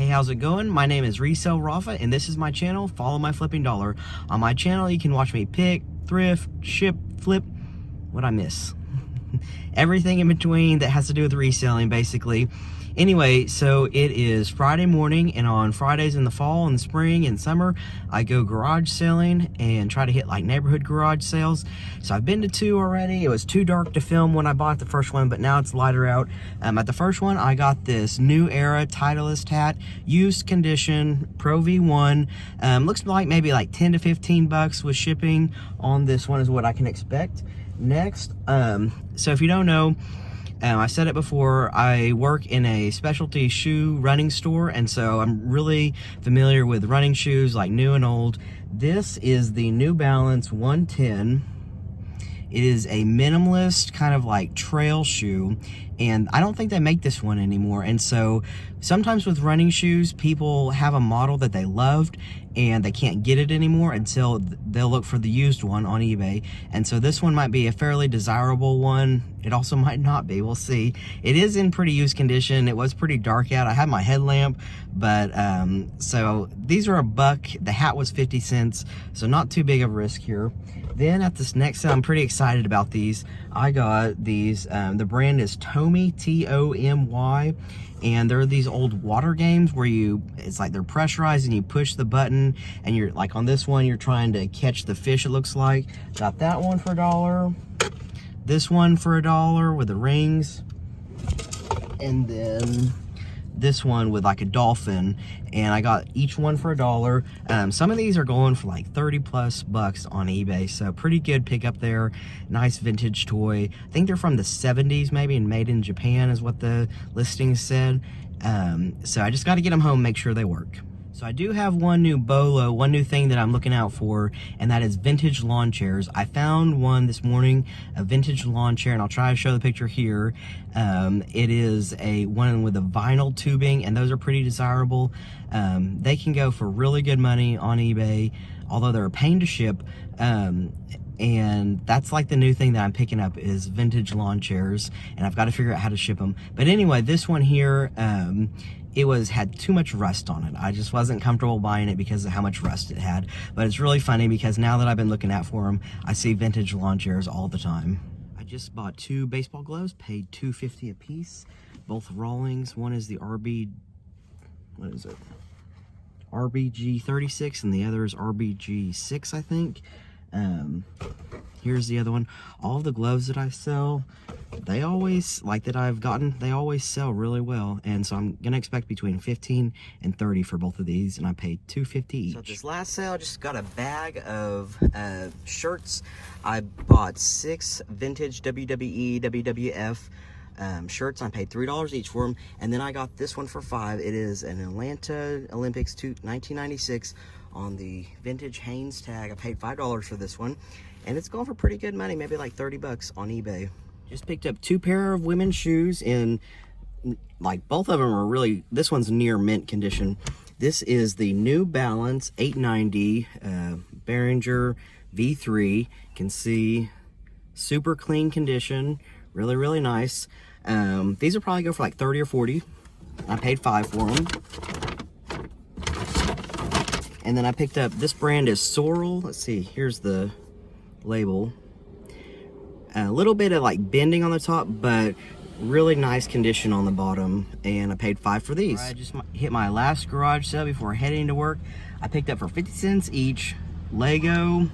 Hey, how's it going? My name is Resale Rafa, and this is my channel, Follow My Flipping Dollar. On my channel, you can watch me pick, thrift, ship, flip, what'd I miss? Everything in between that has to do with reselling, basically. Anyway, so it is Friday morning, and on Fridays in the fall and spring and summer, I go garage selling and try to hit like neighborhood garage sales. So I've been to 2 already. It was too dark to film when I bought the first one, but now it's lighter out. At the first one, I got this New Era Titleist hat, used condition, Pro V1. Looks like maybe like 10 to 15 bucks with shipping on this one is what I can expect. Next, so if you don't know, I said it before, I work in a specialty shoe running store, and so I'm really familiar with running shoes, like new and old. This is the New Balance 110. It is a minimalist kind of like trail shoe, and I don't think they make this one anymore. And so sometimes with running shoes, people have a model that they loved and they can't get it anymore until they'll look for the used one on eBay. And so this one might be a fairly desirable one. It also might not be, we'll see. It is in pretty used condition. It was pretty dark out. I had my headlamp, but so these are $1. The hat was 50 cents, so not too big of a risk here. Then at this next sale, I'm pretty excited about these. I got these, the brand is Tomy, T-O-M-Y, and they're these old water games where it's like they're pressurized and you push the button, and you're like on this one, you're trying to catch the fish, it looks like. Got that one for $1. This one for $1 with the rings. And then this one with like a dolphin, and I got each one for $1. Some of these are going for like 30 plus bucks on eBay, so pretty good pickup there. Nice vintage toy. I think they're from the 70s maybe, and made in Japan is what the listing said. So I just got to get them home, make sure they work. So I do have one new thing that I'm looking out for, and that is vintage lawn chairs. I found one this morning, a vintage lawn chair, and I'll try to show the picture here. It is one with a vinyl tubing, and those are pretty desirable. They can go for really good money on eBay, although they're a pain to ship. And that's like the new thing that I'm picking up is vintage lawn chairs, and I've got to figure out how to ship them. But anyway, this one here, it had too much rust on it. I just wasn't comfortable buying it because of how much rust it had. But it's really funny because now that I've been looking out for them, I see vintage lawn chairs all the time. I just bought 2 baseball gloves, paid $2.50 a piece, both Rawlings. One is the RBG 36, and the other is RBG 6, I think. Here's the other one. All of the gloves that I sell, they always sell really well, and so I'm gonna expect between 15 and 30 for both of these, and I paid $2.50 each. So at this last sale, I just got a bag of shirts. I bought 6 vintage WWE, WWF shirts. I paid $3 each for them, and then I got this one for $5. It is an Atlanta Olympics 1996 on the vintage Hanes tag. I paid $5 for this one, and it's going for pretty good money, maybe like 30 bucks on eBay. Just picked up 2 pair of women's shoes, and like both of them are really, this one's near mint condition. This is the New Balance 890 Behringer V3. You can see super clean condition, really, really nice. These will probably go for like 30 or 40. I paid $5 for them. And then I picked up, this brand is Sorrel. Let's see, here's the label. A little bit of like bending on the top, but really nice condition on the bottom. And I paid $5 for these. I just hit my last garage sale before heading to work. I picked up for 50 cents each, Lego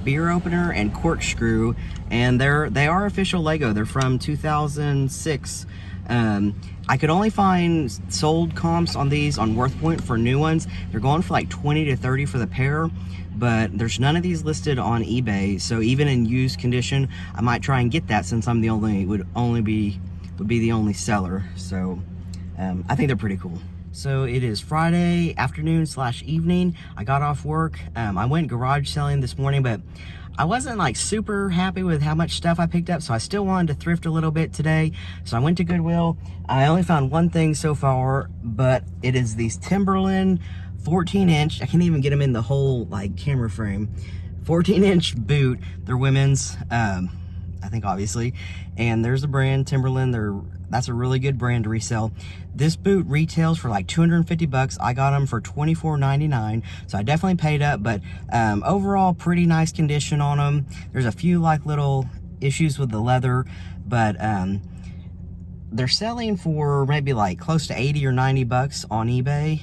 beer opener and corkscrew. And they are official Lego. They're from 2006. I could only find sold comps on these on WorthPoint for new ones. They're going for like 20 to 30 for the pair, but there's none of these listed on eBay. So even in used condition, I might try and get that, since I'm would be the only seller. So I think they're pretty cool. So it is Friday afternoon / evening. I got off work. I went garage selling this morning, but I wasn't like super happy with how much stuff I picked up, so I still wanted to thrift a little bit today. So I went to Goodwill. I only found one thing so far, but it is these Timberland 14-inch. I can't even get them in the whole like camera frame. 14-inch boot. They're women's, I think, obviously. And there's the brand Timberland. They're That's a really good brand to resell. This boot retails for like 250 bucks. I got them for $24.99, so I definitely paid up, but overall pretty nice condition on them. There's a few like little issues with the leather, but they're selling for maybe like close to 80 or 90 bucks on eBay.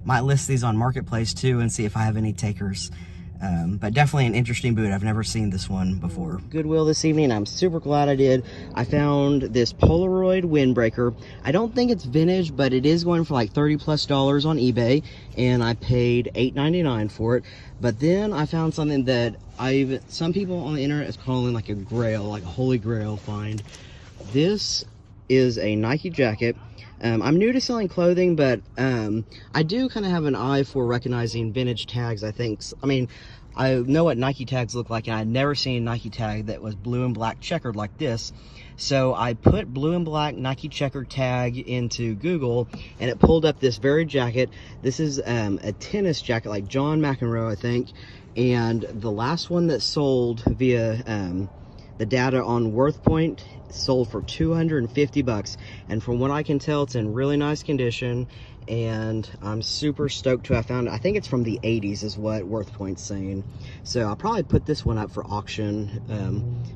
Might list these on Marketplace too and see if I have any takers. But definitely an interesting boot. I've never seen this one before. Goodwill this evening. I'm super glad I did. I found this Polaroid windbreaker. I don't think it's vintage, but it is going for like $30+ on eBay, and I paid $8.99 for it. But then I found something that some people on the internet is calling like a grail, like a holy grail find. This is a Nike jacket. I'm new to selling clothing, but I do kind of have an eye for recognizing vintage tags, I think. I mean, I know what Nike tags look like, and I'd never seen a Nike tag that was blue and black checkered like this. So I put blue and black Nike checkered tag into Google, and it pulled up this very jacket. This is a tennis jacket, like John McEnroe, I think. And the last one that sold via the data on WorthPoint sold for 250 bucks, and from what I can tell, it's in really nice condition, and I'm super stoked to have found it. I think it's from the 80s is what WorthPoint's saying, so I'll probably put this one up for auction,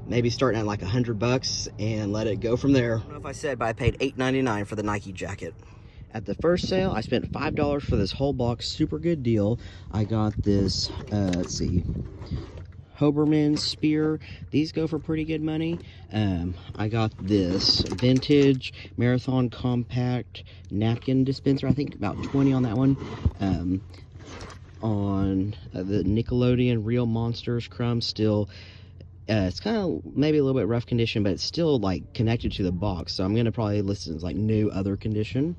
maybe starting at like 100 bucks and let it go from there. I don't know if I said, but I paid $8.99 for the Nike jacket. At the first sale, I spent $5 for this whole box. Super good deal. I got this, let's see, Hoberman spear. These go for pretty good money. I got this vintage marathon compact napkin dispenser. I think about 20 on that one. On the Nickelodeon Real Monsters crumb, still it's kind of maybe a little bit rough condition, but it's still like connected to the box, so I'm gonna probably list it as like new other condition.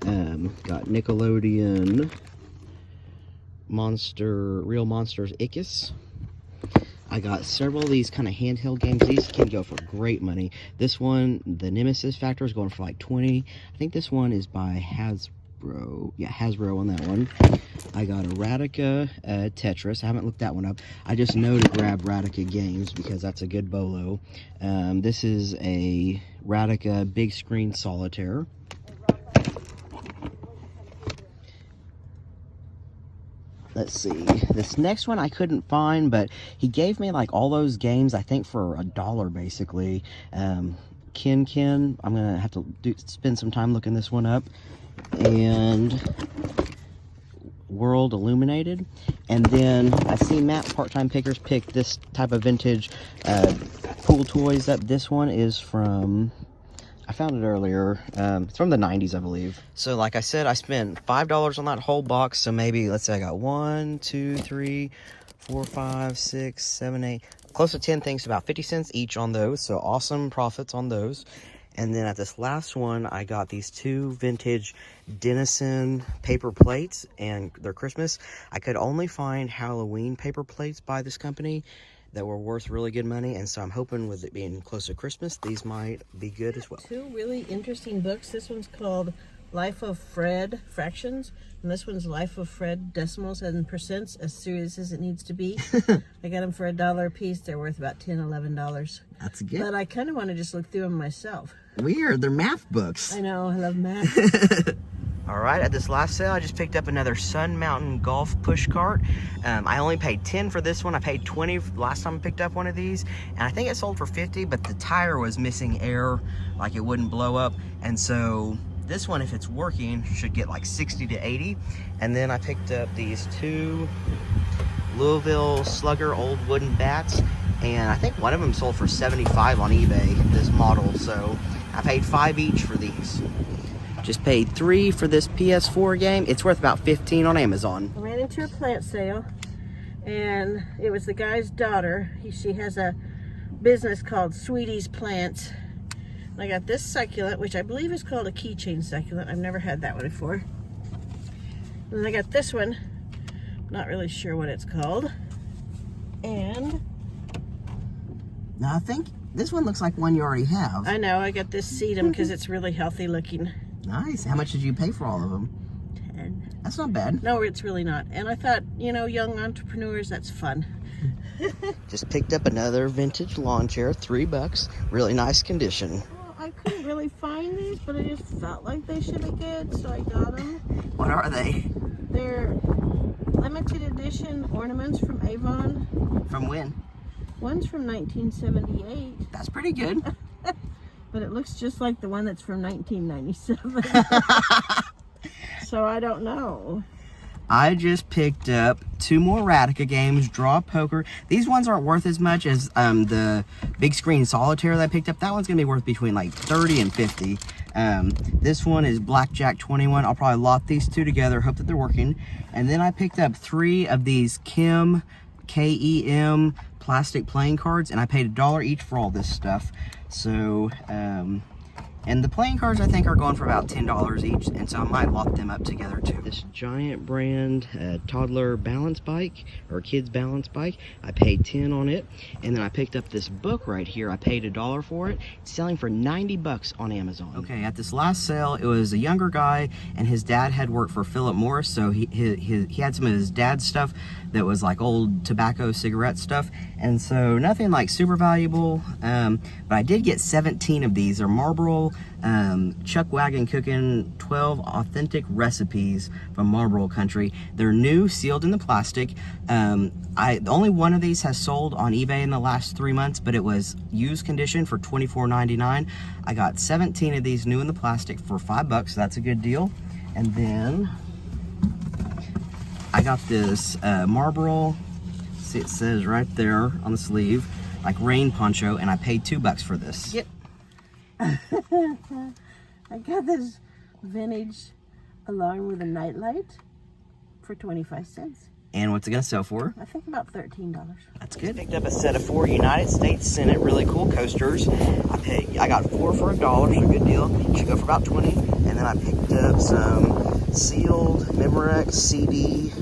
Got Nickelodeon Real Monsters Icus. I got several of these kind of handheld games. These can go for great money. This one, the Nemesis Factor, is going for like 20. I think this one is by Hasbro. Yeah, Hasbro on that one. I got a Radica Tetris. I haven't looked that one up. I just know to grab Radica games because that's a good bolo. This is a Radica Big Screen Solitaire. Let's see, this next one I couldn't find, but he gave me like all those games, I think for $1 basically. Kin, I'm gonna have to spend some time looking this one up. And World Illuminated. And then I see Matt Part-Time Pickers pick this type of vintage pool toys up. This one is from, I found it earlier. It's from the 90s, I believe. So like I said, I spent $5 on that whole box. So maybe, let's say I got 1, 2, 3, 4, 5, 6, 7, 8, close to 10 things, about 50 cents each on those. So awesome profits on those. And then at this last one, I got these 2 vintage Denison paper plates, and they're Christmas. I could only find Halloween paper plates by this company that were worth really good money, and so I'm hoping with it being close to Christmas, these might be good as well. 2 really interesting books. This one's called Life of Fred Fractions, and this one's Life of Fred Decimals and Percents, as serious as it needs to be. I got them for $1 a piece. They're worth about $10, $11. That's good. But I kind of want to just look through them myself. Weird, they're math books. I know, I love math. All right, at this last sale, I just picked up another Sun Mountain golf push cart. I only paid 10 for this one. I paid 20 last time I picked up one of these, and I think it sold for 50, but the tire was missing air, like it wouldn't blow up. And so this one, if it's working, should get like 60 to 80. And then I picked up these 2 Louisville Slugger old wooden bats, and I think one of them sold for 75 on eBay, this model. So I paid 5 each for these. Just paid 3 for this PS4 game. It's worth about 15 on Amazon. I ran into a plant sale, and it was the guy's daughter. She has a business called Sweetie's Plants. And I got this succulent, which I believe is called a keychain succulent. I've never had that one before. And then I got this one. Not really sure what it's called. And now I think this one looks like one you already have. I know. I got this sedum because it's really healthy looking. Nice. How much did you pay for all of them? 10. That's not bad. No, it's really not. And I thought, you know, young entrepreneurs, that's fun. Just picked up another vintage lawn chair, $3. Really nice condition. Well, I couldn't couldn't really find these, but I just felt like they should be good, so I got them. What are they? They're limited edition ornaments from Avon. From when? One's from 1978. That's pretty good. But it looks just like the one that's from 1997. So I don't know. I just picked up 2 more Radica games, Draw Poker. These ones aren't worth as much as the big screen solitaire that I picked up. That one's gonna be worth between like 30 and 50. This one is Blackjack 21. I'll probably lot these 2 together, hope that they're working. And then I picked up 3 of these K-E-M plastic playing cards, and I paid $1 each for all this stuff. So, and the playing cards I think are going for about $10 each, and so I might lock them up together too. This Giant brand toddler balance bike, or kids balance bike, I paid $10 on it. And then I picked up this book right here. I paid $1 for it. It's selling for 90 bucks on Amazon. Okay, at this last sale, it was a younger guy, and his dad had worked for Philip Morris, so he had some of his dad's stuff that was like old tobacco cigarette stuff, and so nothing like super valuable, but I did get 17 of these. They're Marlboro Chuck Wagon Cooking 12 authentic recipes from Marlboro Country. They're new, sealed in the plastic. Only one of these has sold on eBay in the last 3 months, but it was used condition for $24.99. I got 17 of these new in the plastic for $5, so that's a good deal. And then I got this Marlboro, see it says right there on the sleeve, like rain poncho, and I paid $2 for this. Yep. I got this vintage along with a nightlight for 25 cents. And what's it gonna sell for? I think about $13. That's good. Picked up a set of 4 United States Senate really cool coasters. I got 4 for $1, so a good deal. Should go for about 20. And then I picked up some sealed Memorex CD,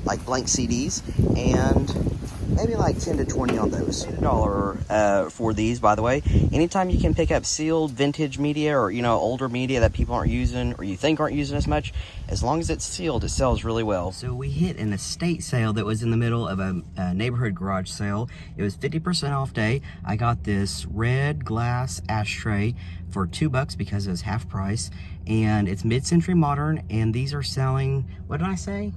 like blank CDs, and maybe like 10 to 20 on those. $1 for these, by the way. Anytime you can pick up sealed vintage media, or older media that people aren't using or you think aren't using as much, as long as it's sealed, it sells really well. So we hit an estate sale that was in the middle of a neighborhood garage sale. It was 50% off day. I got this red glass ashtray for $2 because it was half price, and it's mid-century modern, and these are selling, what did I say?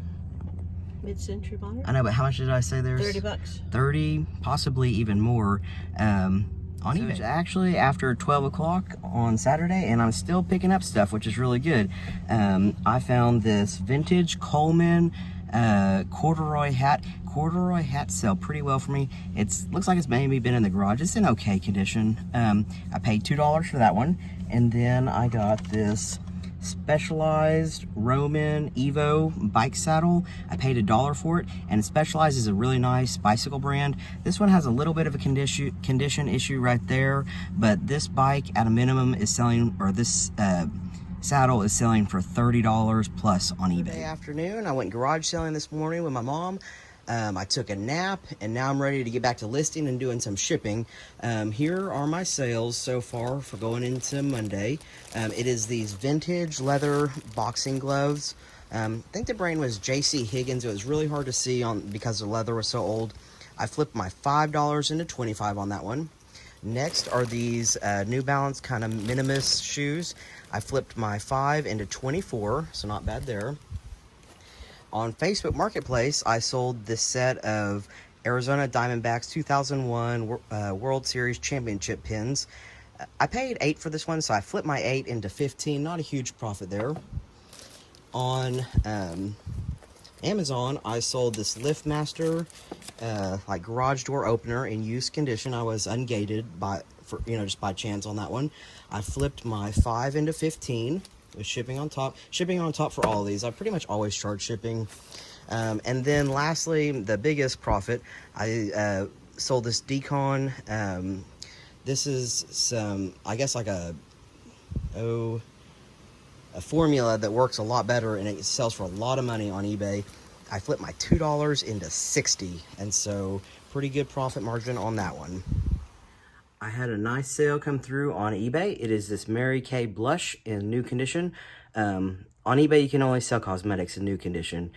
Mid-century modern? I know, but how much did I say there's? $30. 30, possibly even more, on eBay. It's actually after 12 o'clock on Saturday, and I'm still picking up stuff, which is really good. I found this vintage Coleman corduroy hat. Corduroy hats sell pretty well for me. Looks like it's maybe been in the garage. It's in okay condition. I paid $2 for that one. And then I got this Specialized Roman Evo bike saddle. I paid $1 for it, and Specialized is a really nice bicycle brand. This one has a little bit of a condition issue right there, but this bike at a minimum is selling, or this saddle is selling for $30 plus on eBay. Saturday afternoon, I went garage selling this morning with my mom. I took a nap, and now I'm ready to get back to listing and doing some shipping. Here are my sales so far for going into Monday. It is these vintage leather boxing gloves. I think the brand was J.C. Higgins. It was really hard to see because the leather was so old. I flipped my $5 into $25 on that one. Next are these New Balance kind of minimalist shoes. I flipped my $5 into $24, so not bad there. On Facebook Marketplace, I sold this set of Arizona Diamondbacks 2001 World Series Championship pins. I paid $8 for this one, so I flipped my $8 into $15. Not a huge profit there. On Amazon, I sold this LiftMaster like garage door opener in used condition. I was ungated just by chance on that one. I flipped my $5 into $15. With shipping on top. Shipping on top for all of these. I pretty much always charge shipping. And then lastly, the biggest profit, I sold this Decon. This is some, I guess like a formula that works a lot better, and it sells for a lot of money on eBay. I flipped my $2 into $60, and so pretty good profit margin on that one. I had a nice sale come through on eBay. It is this Mary Kay blush in new condition. On eBay, you can only sell cosmetics in new condition.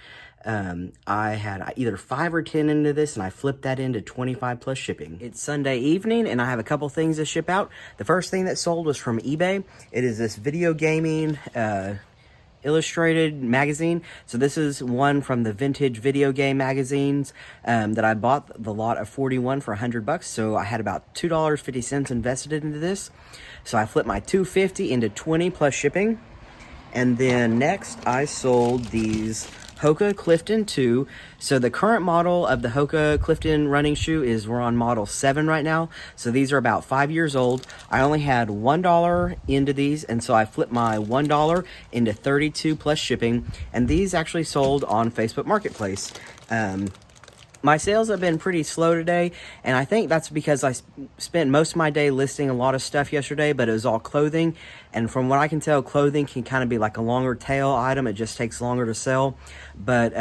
I had either 5 or 10 into this, and I flipped that into 25 plus shipping. It's Sunday evening, and I have a couple things to ship out. The first thing that sold was from eBay. It is this video gaming illustrated magazine. So this is one from the vintage video game magazines that I bought the lot of 41 for $100. So I had about $2.50 invested into this. So I flipped my $2.50 into 20 plus shipping. And then next I sold these Hoka Clifton 2. So the current model of the Hoka Clifton running shoe is we're on model 7 right now. So these are about 5 years old. I only had $1 into these, and so I flipped my $1 into 32 plus shipping. And these actually sold on Facebook Marketplace. My sales have been pretty slow today, and I think that's because I spent most of my day listing a lot of stuff yesterday, but it was all clothing. And from what I can tell, clothing can kind of be like a longer tail item. It just takes longer to sell. But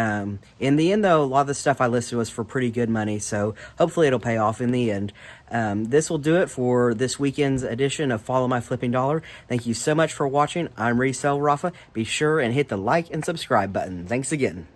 in the end, though, a lot of the stuff I listed was for pretty good money, so hopefully it'll pay off in the end. This will do it for this weekend's edition of Follow My Flipping Dollar. Thank you so much for watching. I'm Resell Rafa. Be sure and hit the like and subscribe button. Thanks again.